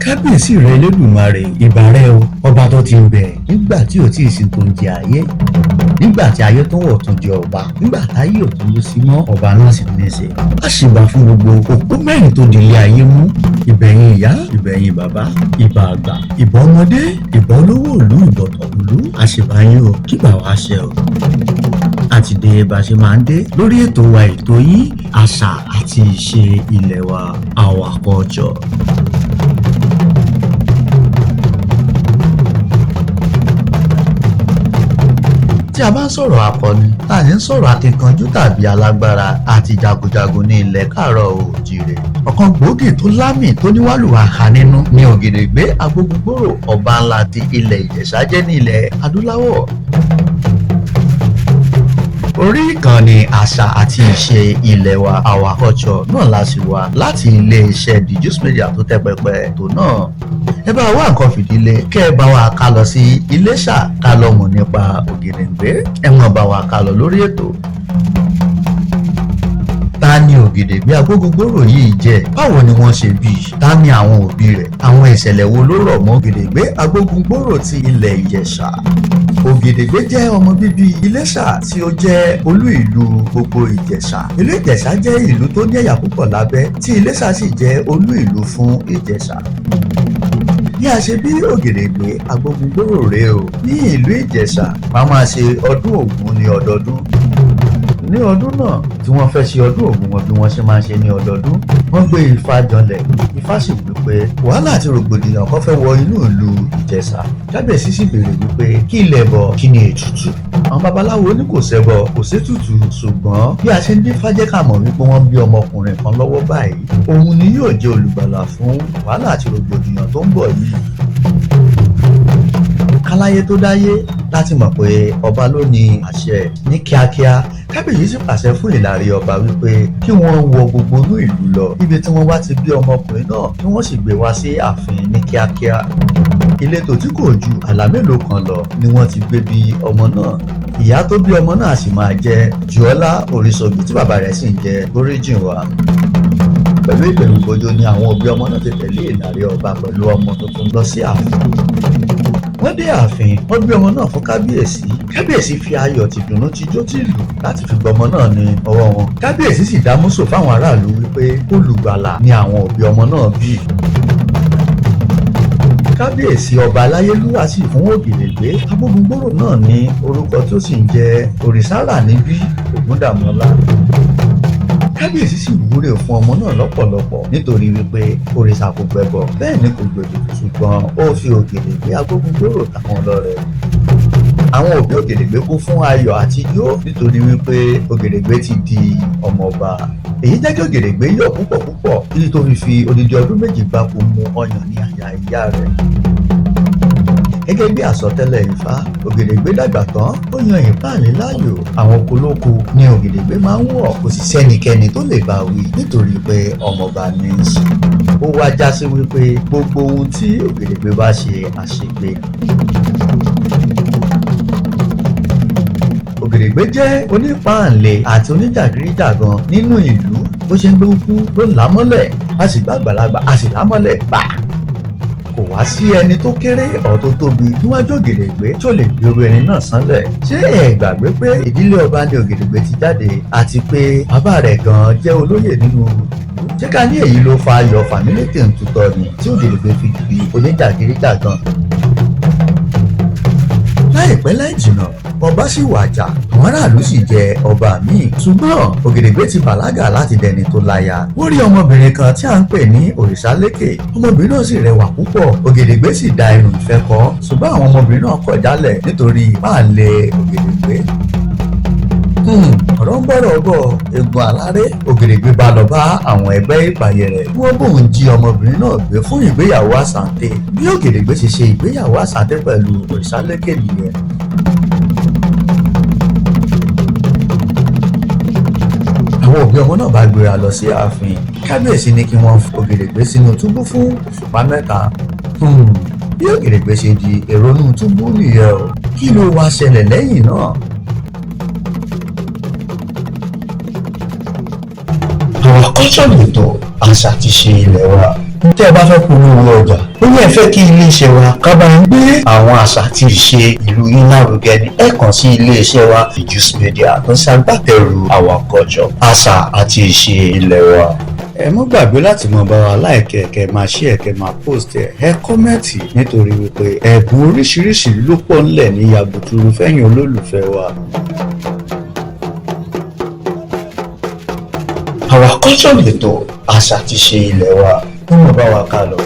kábíyèsí rẹ Elédùmarè, ìbà rẹ o, ọba tó ti ń bẹ nígbà tí ò tí ì sin tó ń jẹ ayé, nígbà tí ayé tó wọ̀ tó jẹ ọba, nígbà táyé ò tó ló sí mọ́ ọba náà sì ní í ṣe. a ṣèbà fún gbogbo òpó mẹ́rin tó di ilé ayé mú, ìbẹ̀yìn ìyá, ìbẹ̀yìn bàbá, ìbà àgbà, ìbà ọmọdé, ìbà olówó ìlú, ìbọ̀tọ̀ ìlú. àṣèbà yín o, kíbà wá ṣe o. àti dé bá ṣe máa ń dé lórí ètò wa, ètò yín àṣà àti ìṣe ilẹ̀ wa, our culture. tí a bá ń sọ̀rọ̀ akọni, tá à ń sọ̀rọ̀ akíkanjú tàbí alágbára àti jagunjagun ní ilẹ̀ káàárọ̀ oòjíire, ọ̀kan gbòógì tó lámì tó níwàlúwà ha nínú ni Ògèdèngbé Agbógungbòrò, ọba ńlá ti ilẹ̀ Ìjẹ̀ṣà jẹ́ ní ilẹ̀ adúláwọ̀. Orí ìkànnì àṣà àti ìṣe ilẹ̀ wa, our culture náà la sì wà láti ilé-iṣẹ́ The Juice Media tó tẹ́ pẹpẹ ètò náà. ẹ bá wá nǹkan fìdílé, kẹ́ ẹ bá wa ká lọ sí Iléṣà ká lọ mọ̀ nípa Ògèdèngbé. ẹ mọ̀ bá wa ká lọ lórí ètò. Ta ni Ògèdèngbé Agbógungbòrò yìí jẹ́? Báwo ni wọ́n ṣe bí? Ta ni àwọn òbí rẹ̀? Àwọn ìṣẹ̀lẹ̀ wo ló rọ̀ mọ́ Ògèdèngbé Agbógungbòrò ti ilẹ̀ Ìjẹ̀ṣà? Ògèdèngbé jẹ́ ọmọ bíbí Iléṣà tí ó jẹ́ olú ìlú gbogbo Ìjẹ̀ṣà. Ìlú Ìjẹ̀ṣà jẹ́ ìlú tó ní ẹ̀yà púpọ̀ lábẹ́, tí Iléṣà sì jẹ́ olú ìlú fún Ìjẹ̀ṣà. Bí a ṣe bí Ògèdèngbé Agbógungbòrò rèé o. Ní ìlú Ìjẹ̀ṣà, wọ́n máa ṣe ọdún Ògún ní ọdọọdún. Ní ọdún náà tí wọ́n fẹ́ ṣe ọdún Ògún wọn bí wọ́n ṣe máa ń ṣe ní ọdọọdún, wọ́n gbé Ifá janlẹ̀. Ifá sì wí pé wàhálà àti rògbòdìyàn kan fẹ́ wọ inú ìlú Ìjẹ̀ṣà. Kábíyèsí sì béèrè wípé kí ilẹ̀ bọ̀, kí ni ètùtù. àwọn babaláwo ní kò ṣẹbọ kò sétùtù, ṣùgbọ́n bí a ṣe ń dín fájẹ́ ká mọ̀ wípé wọ́n bí ọmọkùnrin kan lọ́wọ́ báyìí, òun ni yóò jẹ́ olùgbàlà fún wàhálà àti rògbòdìyàn tó ń bọ̀ yìí. Káláyé tó dáyé láti mọ̀ pé ọba ló ní àṣẹ. Ní kíákíá kábíyèsí sì pàṣẹ fún ìlàrí ọba wípé kí wọ́n wọ gbogbo inú ìlú lọ ibi tí wọ́n bá ti bí ọmọkùnrin náà, kí wọ́n sì gbé wá sí ààfin ní kíákíá. Ìletò tí kò ju àlá mélòó kan lọ ni wọ́n ti gbé bí ọmọ náà. Ìyá tó bí ọmọ náà sì máa jẹ́ Jùọ́lá Oríṣọ̀gbì tí bàbá rẹ̀ sì ń jẹ́ Bóríjìnwá. Pẹ̀lú ìbẹ̀rùbojo ni àwọn òbí ọmọ náà ti tẹ̀lé ìlàrí ọba pẹ̀lú ọmọ tuntun lọ sí ààfin. Wọ́n dé ààfin, wọ́n gbé ọmọ náà fún kábíyèsí. Kábíyèsí fi ayọ̀ tìdùnnú tijó tìlù láti fi gbọmọ náà ní ọwọ́ wọn. Kábíyèsí sì dá mọ́sọ̀ fáwọn aráàlú wípé olùgbàlà ni àwọn òbí ọmọ náà bí. Kábíyèsí ọba Aláyélúwà sì fún Ògèdèngbé Agbógungbòrò náà ní orúkọ tó sì ń jẹ́ Òrìṣàrà níbí Ògúndàmọ́lá. Kábíyèsí sì wúre fún ọmọ náà lọ́pọ̀lọpọ̀ nítorí wípé òrìṣà kò gbẹbọ bẹ́ẹ̀ ni kò gbèdò, ṣùgbọ́n ó fi Ògèdèngbé Agbógungbòrò táwọn lọ́rẹ. Àwọn òbí Ògèdèngbé kún fún ayọ̀ àti ijó nítorí wípé Ògèdèngbé ti di ọmọọba. Èyí jẹ́ kí Ògèdèngbé yọ̀ púpọ̀ púpọ̀ títí tó fi odidi ọdún méjì gbáko mu ọyàn ní àyà ìyá rẹ̀. Gẹ́gẹ́ bí àsọtẹ́lẹ̀ Ifá, Ògèdèngbé dàgbà tán ó yan ìpáàlé láàyò. Àwọn kolóko ni Ògèdèngbé máa ń wọ̀, kò sì sẹ́nikẹ́ni tó lè bá wí nítorí pé ọmọọba ní í ṣe. Ó wá já sí wípé gbogbo ohun tí Ògèdèngbé bá ṣe àṣegbé. Ògèdèngbé jẹ́ onípáàlé àti oníjàgídíjàgan nínú ìlú. Bó ṣe ń gbókú ló ń lámọ́lẹ̀, a sì gbá àgbàlagbà a sì lámọ́lẹ̀ pa. Kò wá sí ẹni tó kéré ọ̀ tó tóbi níwájú Ògèdèngbé tó lè gbé orí ẹni náà sánlẹ̀. Ṣé ẹ gbàgbé pé ìdílé ọba ní Ògèdèngbé ti jáde àti pé bàbá rẹ̀ gan-an jẹ́ olóyè nínú ìlú? Ṣé ká ní èyí ló fa ayọ̀ fàmílétè ń tutọ́ ni tí Ògèdèngbé fi di oníjàgídíjàgan? Láìpẹ́ láì jìnnà ọba sì wàjà, àwọn aráàlú sì jẹ ọba míì. Ṣùgbọ́n Ògèdèngbé ti bàlágà láti dẹni tó láya. Ó rí ọmọbìnrin kan tí à ń pè ní Òrìṣàlékè. Ọmọbìnrin náà sì rẹwà púpọ̀. Ògèdèngbé sì da irun ìfẹ́ kọ́, ṣùgbọ́n àwọn ọmọbìnrin náà kọ̀ jálẹ̀ nítorí páàlé Ògèdèngbé. Ọ̀rọ̀ ń bọ̀rọ̀ bọ̀ egun aláré. Ògèdèngbé bá lọ bá àwọn ẹgbẹ́ ìpàyẹ rẹ̀ bí wọ́n bóun jí ọmọbìnrin náà gbé fún ìgbéyàwó àsàǹtẹ̀. Bí Ògèdèngbé ṣe ṣe ìgbéyàwó àsàǹtẹ̀ pẹ̀lú Òrìṣàlékè nìyẹn. Àwọn òbí ọmọ náà bá gbéra lọ sí ààfin. Kábíyèsí ní kí wọ́n fi Ògèdèngbé sínú túbú fún òṣùpá mẹ́ta. Bí Ògèdèngbé ṣe di èrò inú túbú nìyẹn o. Kí ló wá ṣẹlẹ̀ lẹ́yìn náà? Àwọn akọ́ṣọ́ lètò àṣà ti ṣe ilẹ̀ wa. tẹ́ ẹ bá fẹ́ polówó ọjà ó yẹ fẹ́ kí iléeṣẹ́ wa ká bá ń gbé àwọn àṣà àti ìṣe ìlú yín lárugẹ ní ẹ kàn sí iléeṣẹ́ wa Fejus Media tó ń ṣagbátẹrù our culture àṣà àti ìṣe ilẹ̀ wa. ẹ má gbàgbé láti mọ bá wa láìkẹ́ kẹ́ máa share kẹ́ máa post ẹ kọ́mẹ́ǹtì nítorí wípé ẹ̀bùn oríṣiríṣi ló pọ̀ ńlẹ̀ ní yabuturu fẹ́yìn olólùfẹ́ wa. Our culture lètò àṣà àti ìṣe ilẹ̀ wa. Wọ́n mọ̀ bá wa ká lọ.